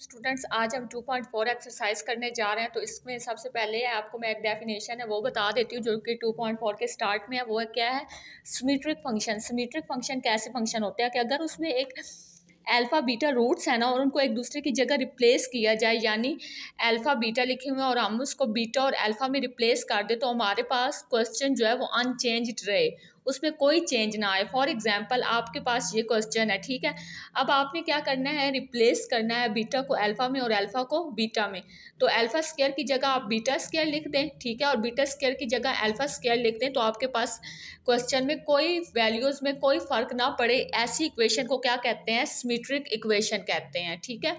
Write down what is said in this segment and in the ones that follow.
Students आज हम 2.4 exercise करने जा रहे हैं। तो इसमें सबसे पहले आपको मैं एक डेफिनेशन है वो बता देती हूँ जो कि 2.4 के स्टार्ट में है। वो क्या है? Symmetric function. सिमेट्रिक फंक्शन कैसे फंक्शन होते हैं कि अगर उसमें एक अल्फ़ा बीटा रूट्स है ना और उनको एक दूसरे की जगह रिप्लेस किया जाए, यानी अल्फ़ा बीटा लिखे हुए हैं और हम उसको बीटा और अल्फ़ा में रिप्लेस कर दे तो हमारे पास क्वेश्चन जो है वो अनचेंज्ड रहे, उसमें कोई चेंज ना आए। फॉर एग्जांपल आपके पास ये क्वेश्चन है, ठीक है। अब आपने क्या करना है? रिप्लेस करना है बीटा को अल्फ़ा में और अल्फ़ा को बीटा में। तो अल्फ़ा स्क्वायर की जगह आप बीटा स्क्वायर लिख दें, ठीक है, और बीटा स्क्वायर की जगह अल्फ़ा स्क्वायर लिख दें, तो आपके पास क्वेश्चन में कोई वैल्यूज़ में कोई फ़र्क ना पड़े। ऐसी इक्वेशन को क्या कहते हैं? सिमेट्रिक इक्वेशन कहते हैं, ठीक है।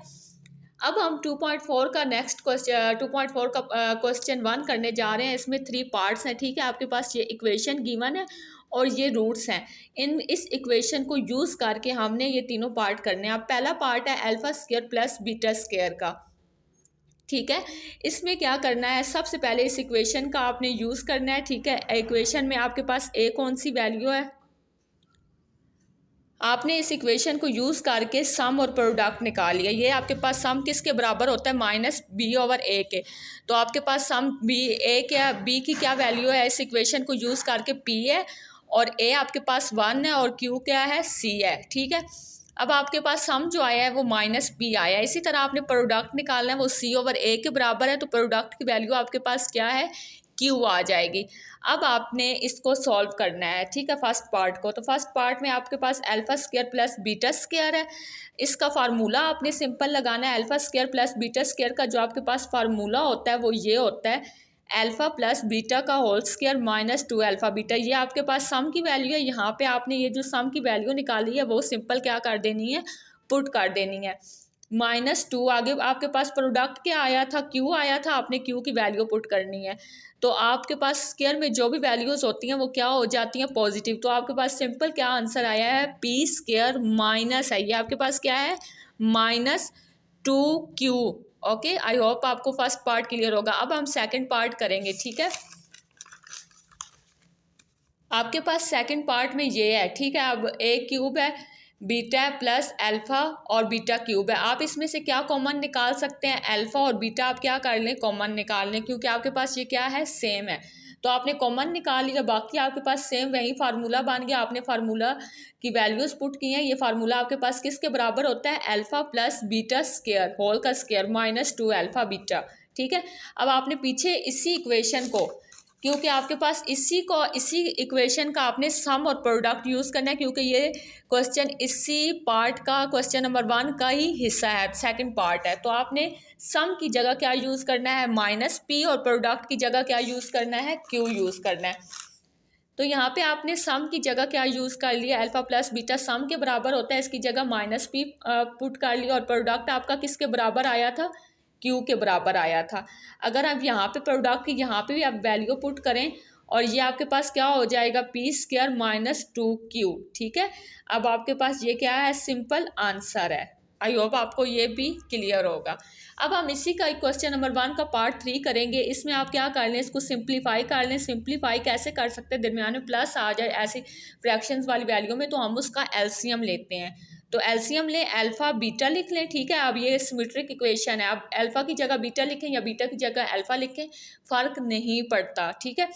अब हम 2.4 का नेक्स्ट क्वेश्चन 2.4 का क्वेश्चन 1 करने जा रहे हैं। इसमें 3 पार्ट्स हैं, ठीक है। आपके पास ये इक्वेशन गिवन है और ये रूट्स हैं। इस इक्वेशन को यूज़ करके हमने ये तीनों पार्ट करने हैं। अब पहला पार्ट है alpha square plus beta square का, ठीक है। इसमें क्या करना है? सबसे पहले इस इक्वेशन का आपने यूज़ करना है, ठीक है। इक्वेशन में आपके पास ए कौन सी वैल्यू है? आपने इस इक्वेशन को यूज़ करके सम और प्रोडक्ट निकाल लिया। ये आपके पास सम किसके बराबर होता है? माइनस बी ओवर ए के। तो आपके पास सम बी ए क्या बी की क्या वैल्यू है? इस इक्वेशन को यूज़ करके पी है और ए आपके पास 1 है और क्यू क्या है? सी है, ठीक है। अब आपके पास सम जो आया है वो माइनस बी आया है। इसी तरह आपने प्रोडक्ट निकालना है, वो सी ओवर ए के बराबर है, तो प्रोडक्ट की वैल्यू आपके पास क्या है? क्यू आ जाएगी। अब आपने इसको सॉल्व करना है, ठीक है, फर्स्ट पार्ट को। तो फर्स्ट पार्ट में आपके पास alpha square plus beta square है। इसका फार्मूला आपने सिंपल लगाना है। Alpha square plus beta square का जो आपके पास फार्मूला होता है वो ये होता है, अल्फ़ा प्लस बीटा का whole square minus 2 alpha beta. ये आपके पास सम की वैल्यू है। यहाँ पे आपने ये जो सम की वैल्यू निकाली है वो सिंपल क्या कर देनी है? पुट कर देनी है। -2 आगे आपके पास प्रोडक्ट क्या आया था? क्यू आया था। आपने क्यू की वैल्यू पुट करनी है। तो आपके पास स्क्वायर में जो भी वैल्यूज़ होती हैं वो क्या हो जाती हैं? पॉजिटिव। तो आपके पास सिंपल क्या आंसर आया है? पी स्क्वायर माइनस है, ये आपके पास क्या है? -2 क्यू। ओके, आई होप आपको फर्स्ट पार्ट क्लियर होगा। अब हम सेकंड पार्ट करेंगे, ठीक है। आपके पास सेकंड पार्ट में ये है, ठीक है। अब ए क्यूब है, बीटा प्लस अल्फ़ा और बीटा क्यूब है। आप इसमें से क्या कॉमन निकाल सकते हैं? अल्फ़ा और बीटा आप क्या कर लें? कॉमन निकाल लें, क्योंकि आपके पास ये क्या है? सेम है। तो आपने कॉमन निकाल लिया, बाकी आपके पास सेम वही फार्मूला बन गया। आपने फार्मूला की वैल्यूज़ पुट की हैं। ये फार्मूला आपके पास किसके बराबर होता है? Alpha plus beta square whole का स्क्वायर -2 अल्फ़ा बीटा, ठीक है। अब आपने पीछे इसी इक्वेशन को, क्योंकि आपके पास इसी इक्वेशन का आपने सम और प्रोडक्ट यूज़ करना है, क्योंकि ये क्वेश्चन इसी पार्ट का क्वेश्चन नंबर 1 का ही हिस्सा है, सेकंड पार्ट है। तो आपने सम की जगह क्या यूज़ करना है? -p, और प्रोडक्ट की जगह क्या यूज़ करना है? q यूज़ करना है। तो यहाँ पे आपने सम की जगह क्या यूज़ कर लिया? अल्फ़ा प्लस बीटा सम के बराबर होता है, इसकी जगह -p पुट कर लिया, और प्रोडक्ट आपका किसके बराबर आया था? क्यू के बराबर आया था। अगर आप यहाँ पे प्रोडक्ट की यहाँ पे भी आप वैल्यू पुट करें और ये आपके पास क्या हो जाएगा? पी स्क्वायर -2 क्यू, ठीक है। अब आपके पास ये क्या है? सिंपल आंसर है। आई होप आपको ये भी क्लियर होगा। अब हम इसी का क्वेश्चन नंबर 1 का पार्ट 3 करेंगे। इसमें आप क्या कर लें? इसको सिंप्लीफाई कर लें। सिंप्लीफाई कैसे कर सकते हैं? दरमियान में प्लस आ जाए ऐसी फ्रैक्शंस वाली वैल्यू में, तो हम उसका एलसीएम लेते हैं। तो एलसीएम लें, अल्फ़ा बीटा लिख लें, ठीक है। अब ये सिमेट्रिक इक्वेशन है। अब अल्फ़ा की जगह बीटा लिखें या बीटा की जगह अल्फ़ा लिखें, फ़र्क नहीं पड़ता, ठीक है।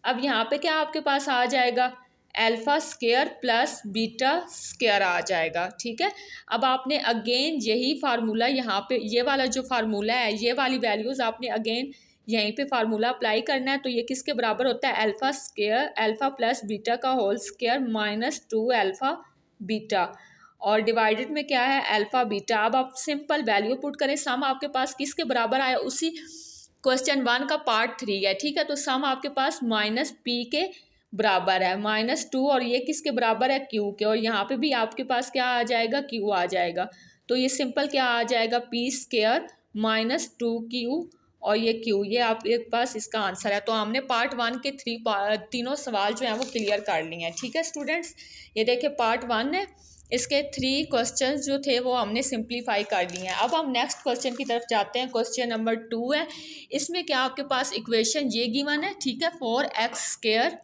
अब यहाँ पे क्या आपके पास आ जाएगा? Alpha square plus beta square आ जाएगा, ठीक है। अब आपने अगेन यही फार्मूला यहाँ पे, ये वाला जो फार्मूला है, ये वाली वैल्यूज़ आपने अगेन यहीं पे फार्मूला अप्लाई करना है। तो ये किसके बराबर होता है? Alpha square alpha plus beta का होल स्क्वायर -2 अल्फ़ा बीटा, और डिवाइडेड में क्या है? Alpha beta. अब आप सिंपल वैल्यू पुट करें। सम आपके पास किसके बराबर आया? उसी क्वेश्चन 1 का पार्ट 3 है, ठीक है। तो सम आपके पास -p के बराबर है -2, और ये किसके बराबर है? q के, और यहाँ पे भी आपके पास क्या आ जाएगा? q आ जाएगा। तो ये सिंपल क्या आ जाएगा? p स्क्वायर -2q और ये q, ये आपके पास इसका आंसर है। तो हमने पार्ट 1 के तीनों सवाल जो हैं वो क्लियर कर लिए हैं, ठीक है स्टूडेंट्स। ये देखिए पार्ट 1 है, इसके 3 क्वेश्चंस जो थे वो हमने सिंप्लीफाई कर लिए हैं। अब हम नेक्स्ट क्वेश्चन की तरफ जाते हैं। क्वेश्चन नंबर 2 है। इसमें क्या आपके पास इक्वेशन ये गिवन है, ठीक है, 4x square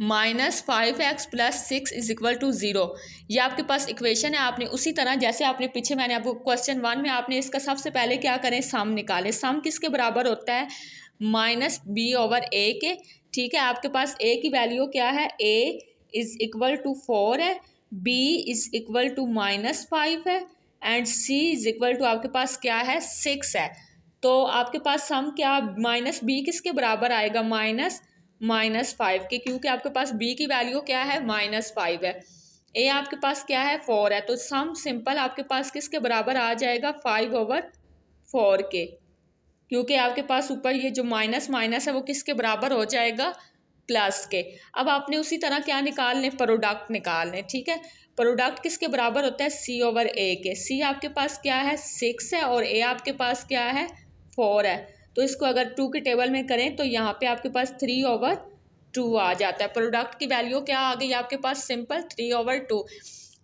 -5x + 6 is equal to 0। ये आपके पास इक्वेशन है। आपने उसी तरह जैसे आपने पीछे मैंने आपको क्वेश्चन 1 में आपने इसका सबसे पहले क्या करें, सम निकालें। सम किसके बराबर होता है, -b/a के। ठीक है, आपके पास a की वैल्यू क्या है, a इज इक्वल टू 4 है, b इज इक्वल टू -5 है and c is equal to आपके पास क्या है, 6 है। तो आपके पास सम क्या, -b किसके बराबर आएगा, -5 के, क्योंकि आपके पास b की वैल्यू क्या है, -5 है। a आपके पास क्या है, 4 है। तो सम सिंपल आपके पास किसके बराबर आ जाएगा, 5/4 के, क्योंकि आपके पास ऊपर ये जो माइनस माइनस है वो किसके बराबर हो जाएगा, प्लस के। अब आपने उसी तरह क्या निकाल लें, प्रोडक्ट निकाल लें। ठीक है, प्रोडक्ट किसके बराबर होता है, c/a के। c आपके पास क्या है, 6 है और a आपके पास क्या है, 4 है। तो इसको अगर 2 के टेबल में करें तो यहाँ पे आपके पास 3/2 आ जाता है। प्रोडक्ट की वैल्यू क्या आ गई आपके पास, सिंपल 3/2।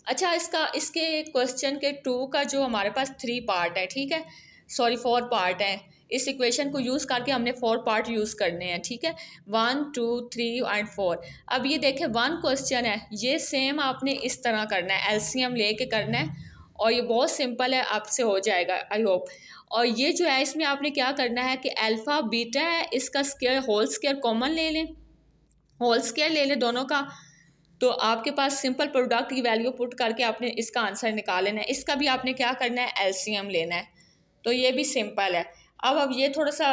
अच्छा, इसके क्वेश्चन के 2 का जो हमारे पास 3 पार्ट है, ठीक है, सॉरी 4 पार्ट है। इस इक्वेशन को यूज़ करके हमने 4 पार्ट यूज़ करने हैं। ठीक है, 1 2 3 एंड 4। अब ये देखें 1 क्वेश्चन है, ये सेम आपने इस तरह करना है, एलसीएम लेके करना है और ये बहुत सिंपल है, आपसे हो जाएगा आई होप। और ये जो है इसमें आपने क्या करना है कि अल्फ़ा बीटा है, इसका स्क्वायर होल स्क्वायर कॉमन ले लें, होल स्क्वायर ले लें दोनों का। तो आपके पास सिंपल प्रोडक्ट की वैल्यू पुट करके आपने इसका आंसर निकाल लेना है। इसका भी आपने क्या करना है, एलसीएम लेना है। तो ये भी सिंपल है। अब ये थोड़ा सा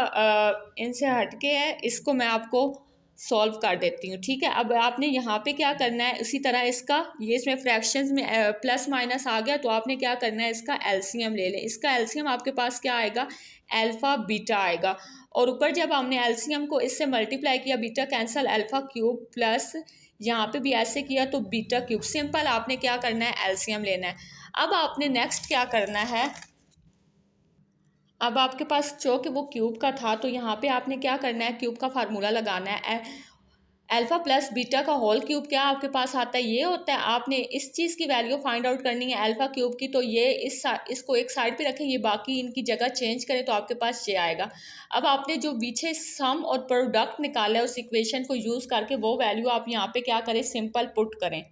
इनसे हटके है, इसको मैं आपको सॉल्व कर देती हूँ। ठीक है, अब आपने यहाँ पे क्या करना है, उसी तरह इसका ये इसमें फ्रैक्शंस में प्लस माइनस आ गया, तो आपने क्या करना है, इसका एलसीएम ले लें। इसका एलसीएम आपके पास क्या आएगा, अल्फ़ा बीटा आएगा। और ऊपर जब हमने एलसीएम को इससे मल्टीप्लाई किया, beta cancel, alpha cube plus यहाँ पे भी ऐसे किया तो बीटा क्यूब। सिंपल आपने क्या करना है, एलसीएम लेना है। अब आपने नेक्स्ट क्या करना है, अब आपके पास चूँकि वो क्यूब का था तो यहाँ पे आपने क्या करना है, क्यूब का फार्मूला लगाना है। अल्फ़ा प्लस बीटा का होल क्यूब क्या आपके पास आता है, ये होता है। आपने इस चीज़ की वैल्यू फाइंड आउट करनी है अल्फ़ा क्यूब की, तो ये इसको एक साइड पे रखें, ये बाकी इनकी जगह चेंज करें तो आपके पास ये आएगा। अब आपने जो पीछे सम और प्रोडक्ट निकाला है उस इक्वेशन को यूज़ करके वो वैल्यू आप यहाँ पे क्या करें, सिंपल पुट करें।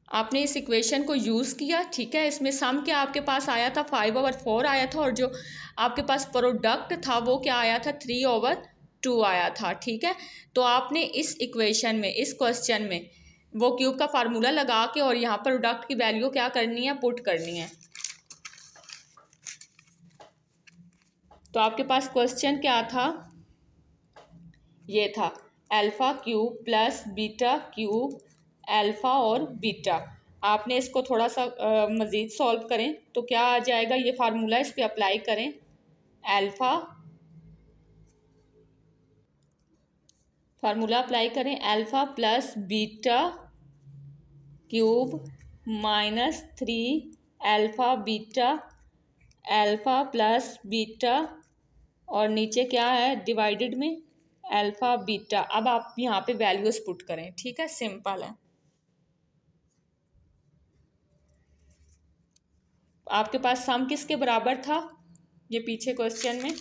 आपने इस इक्वेशन को यूज़ किया, ठीक है, इसमें सम क्या आपके पास आया था, 5/4 आया था, और जो आपके पास प्रोडक्ट था वो क्या आया था, 3/2 आया था। ठीक है, तो आपने इस इक्वेशन में, इस क्वेश्चन में वो क्यूब का फार्मूला लगा के और यहाँ प्रोडक्ट की वैल्यू क्या करनी है, पुट करनी है। तो आपके पास क्वेश्चन क्या था, ये था alpha cube plus beta cube, alpha और बीटा। आपने इसको थोड़ा सा मज़ीद सॉल्व करें तो क्या आ जाएगा, ये फार्मूला इस पर अप्लाई करें, अल्फ़ा फार्मूला अप्लाई करें, alpha plus beta cube -3 alpha beta, alpha plus beta और नीचे क्या है, डिवाइडेड में अल्फ़ा बीटा। अब आप यहाँ पे वैल्यूज़ पुट करें। ठीक है, सिंपल है। आपके पास सम किसके बराबर था, ये पीछे क्वेश्चन में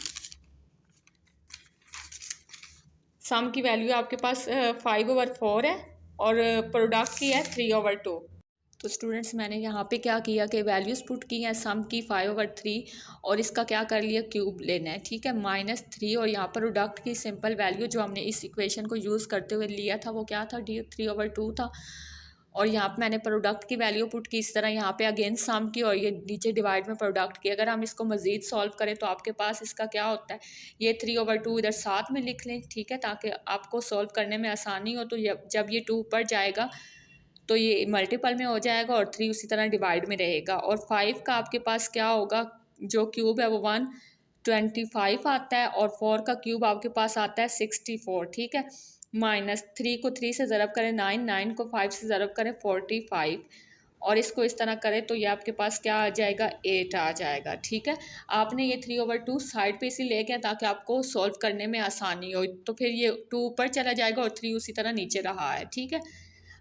सम की वैल्यू आपके पास 5/4 है और प्रोडक्ट की है 3/2। तो स्टूडेंट्स मैंने यहाँ पे क्या किया कि वैल्यूज़ पुट की हैं सम की 5/3 और इसका क्या कर लिया, क्यूब लेना है। ठीक है, -3 और यहाँ पर प्रोडक्ट की सिंपल वैल्यू जो हमने इस इक्वेशन को यूज़ करते हुए लिया था वो क्या था, 3/2 था। और यहाँ पे मैंने प्रोडक्ट की वैल्यू पुट की इस तरह, यहाँ पे अगेन सम की और ये नीचे डिवाइड में प्रोडक्ट की। अगर हम इसको मज़ीद सॉल्व करें तो आपके पास इसका क्या होता है, ये 3/2 इधर साथ में लिख लें। ठीक है, ताकि आपको सॉल्व करने में आसानी हो। तो जब ये 2 ऊपर जाएगा तो ये मल्टीपल में हो जाएगा और 3 उसी तरह डिवाइड में रहेगा। और 5 का आपके पास क्या होगा, जो क्यूब है वो 125 आता है और 4 का क्यूब आपके पास आता है 64। ठीक है, -3 को 3 से ज़रब करें 9, 9 को 5 से ज़रब करें 45 और इसको इस तरह करें तो ये आपके पास क्या आ जाएगा, 8 आ जाएगा। ठीक है, आपने ये 3/2 साइड पे इसी ले गए ताकि आपको सॉल्व करने में आसानी हो। तो फिर ये 2 ऊपर चला जाएगा और 3 उसी तरह नीचे रहा है। ठीक है,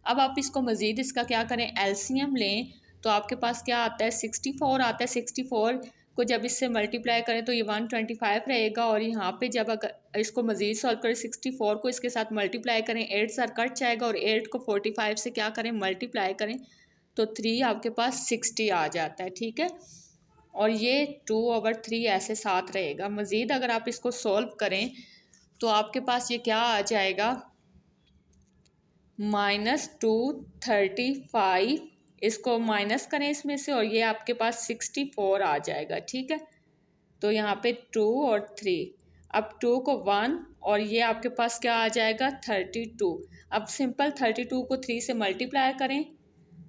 अब आप इसको मज़ीद इसका क्या करें, एलसीएम लें तो आपके पास क्या आता है, 64 आता है। 64 को जब इससे मल्टीप्लाई करें तो ये 125 रहेगा। और यहाँ पे जब अगर इसको मज़ीद सॉल्व करें 64 को इसके साथ मल्टीप्लाई करें 8 सर कट जाएगा और 8 को 45 से क्या करें मल्टीप्लाई करें तो 3 आपके पास 60 आ जाता है, ठीक है। और ये 2/3 ऐसे साथ रहेगा। मज़ीद अगर आप इसको सॉल्व करें तो आपके पास ये क्या आ जाएगा -235, इसको माइनस करें इसमें से और ये आपके पास 64 आ जाएगा, ठीक है। तो यहाँ पे 2 और 3, अब 2 को 1 और ये आपके पास क्या आ जाएगा 32। अब सिंपल 32 को 3 से मल्टीप्लाई करें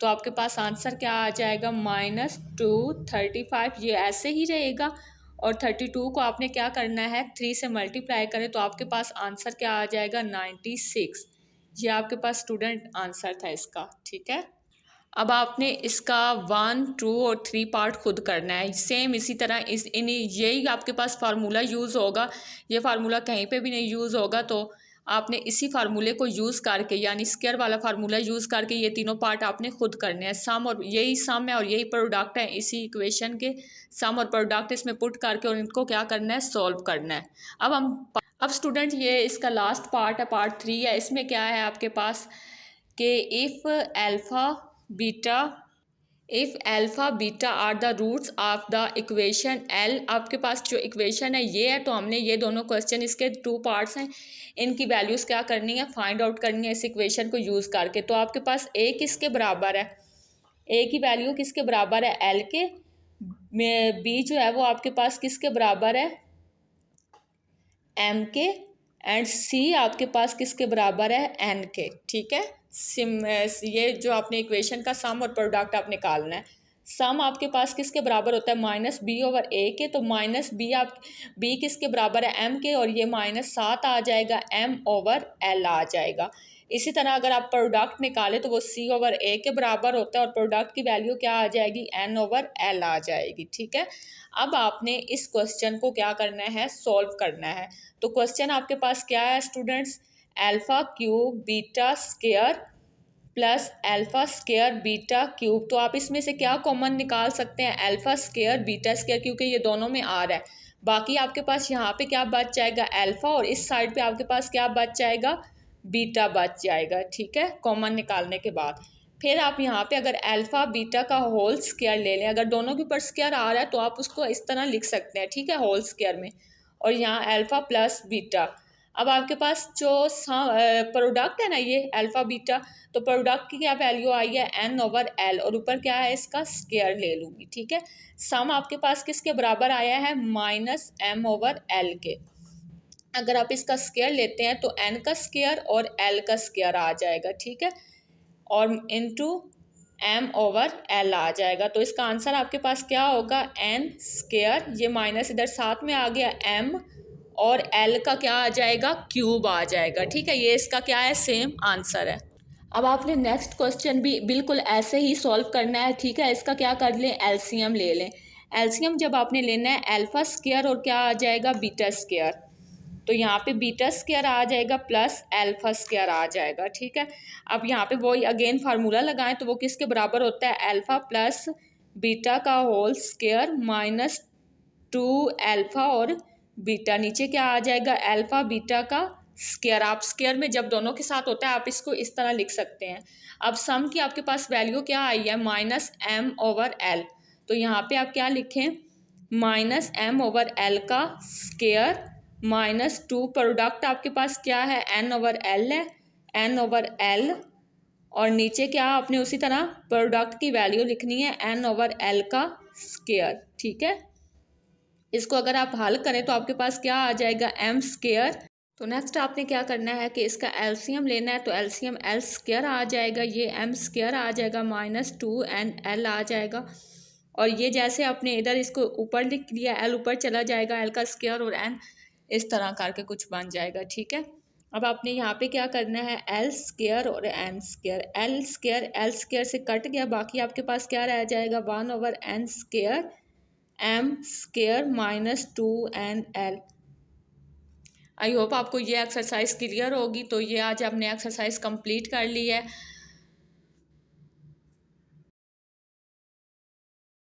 तो आपके पास आंसर क्या आ जाएगा -235, ये ऐसे ही रहेगा। और 32 को आपने क्या करना है 3 से मल्टीप्लाई करें तो आपके पास आंसर क्या आ जाएगा 96। ये आपके पास स्टूडेंट आंसर था इसका, ठीक है। अब आपने इसका 1, 2 और 3 पार्ट खुद करना है। सेम इसी तरह यही आपके पास फार्मूला यूज़ होगा, ये फार्मूला कहीं पे भी नहीं यूज़ होगा। तो आपने इसी फार्मूले को यूज़ करके यानी स्क्वायर वाला फार्मूला यूज़ करके ये तीनों पार्ट आपने खुद करने हैं। सम और यही सम है और यही प्रोडक्ट है, इसी इक्वेशन के सम और प्रोडक्ट इसमें पुट करके और इनको क्या करना है सॉल्व करना है। अब स्टूडेंट ये इसका लास्ट पार्ट है, पार्ट 3 है। इसमें क्या है आपके पास कि if alpha beta are the roots of the equation L, आपके पास जो इक्वेशन है ये है। तो हमने ये दोनों क्वेश्चन, इसके 2 पार्ट्स हैं, इनकी वैल्यूज़ क्या करनी है फाइंड आउट करनी है इस इक्वेशन को यूज़ करके। तो आपके पास ए किसके बराबर है, ए की वैल्यू किसके बराबर है एल के, बी जो है वो आपके पास किसके बराबर है एम के, एंड सी आपके पास किसके बराबर है एन के, ठीक है। ये जो आपने इक्वेशन का सम और प्रोडक्ट आप निकालना है। सम आपके पास किसके बराबर होता है -b/a के, तो बी किसके बराबर है m के और ये -7 आ जाएगा m/l आ जाएगा। इसी तरह अगर आप प्रोडक्ट निकालें तो वो c/a के बराबर होता है और प्रोडक्ट की वैल्यू क्या आ जाएगी n/l आ जाएगी, ठीक है। अब आपने इस क्वेश्चन को क्या करना है सॉल्व करना है। तो क्वेश्चन आपके पास क्या है students, alpha cube beta square plus alpha square beta cube. तो आप इसमें से क्या कॉमन निकाल सकते हैं अल्फ़ा स्क्वायर बीटा स्क्वायर, क्योंकि ये दोनों में आ रहा है। बाकी आपके पास यहाँ पे क्या बच जाएगा अल्फ़ा और इस साइड पे आपके पास क्या बच जाएगा बीटा बच जाएगा, ठीक है, कॉमन निकालने के बाद। फिर आप यहाँ पे अगर अल्फ़ा बीटा का होल स्क्वायर ले लें, अगर दोनों के ऊपर स्क्वायर आ रहा है तो आप उसको इस तरह लिख सकते हैं, ठीक है, होल स्क्वायर में, और यहाँ अल्फ़ा प्लस बीटा। अब आपके पास जो प्रोडक्ट है ना ये अल्फ़ा बीटा, तो प्रोडक्ट की क्या वैल्यू आई है n/l और ऊपर क्या है इसका स्क्वायर ले लूँगी, ठीक है। सम आपके पास किसके बराबर आया है -m/l के। अगर आप इसका स्क्वायर लेते हैं तो n का स्क्वायर और l का स्क्वायर आ जाएगा, ठीक है, और इंटू m/l आ जाएगा। तो इसका आंसर आपके पास क्या होगा n स्क्वायर, ये माइनस इधर साथ में आ गया m और l का क्या आ जाएगा क्यूब आ जाएगा, ठीक है। ये इसका क्या है सेम आंसर है। अब आपने नेक्स्ट क्वेश्चन भी बिल्कुल ऐसे ही सॉल्व करना है, ठीक है। इसका क्या कर लें एलसीएम ले लें। एलसीएम जब आपने लेना है अल्फ़ा स्क्वायर और क्या आ जाएगा बीटा स्क्वायर, तो यहाँ पे बीटा स्क्वायर आ जाएगा प्लस अल्फ़ा स्क्वायर आ जाएगा, ठीक है। अब यहाँ पे वही अगेन फार्मूला लगाएं तो वो किसके बराबर होता है अल्फ़ा प्लस बीटा का होल स्क्वायर -2 अल्फ़ा और बीटा, नीचे क्या आ जाएगा अल्फ़ा बीटा का स्क्वायर। आप स्क्वायर में जब दोनों के साथ होता है आप इसको इस तरह लिख सकते हैं। अब सम की आपके पास वैल्यू क्या आई है -m/l, तो यहाँ पे आप क्या लिखें -m/l का स्क्वायर -2, प्रोडक्ट आपके पास क्या है n/l है, n/l, और नीचे क्या आपने उसी तरह प्रोडक्ट की वैल्यू लिखनी है n/l का स्क्वायर, ठीक है। इसको अगर आप हल करें तो आपके पास क्या आ जाएगा m स्क्वायर। तो नेक्स्ट आपने क्या करना है कि इसका एलसीएम लेना है, तो एलसीएम l स्क्वायर आ जाएगा, ये m स्क्वायर आ जाएगा -2nl आ जाएगा, और ये जैसे आपने इधर इसको ऊपर लिख लिया l ऊपर चला जाएगा, l का स्क्वायर और n इस तरह करके कुछ बन जाएगा, ठीक है। अब आपने यहाँ पे क्या करना है l स्क्वायर और n स्क्वायर, l स्क्वायर से कट गया, बाकी आपके पास क्या रह जाएगा 1/n square m square -2nl। I hope आपको ये एक्सरसाइज क्लियर होगी। तो ये आज आपने एक्सरसाइज कंप्लीट कर ली है।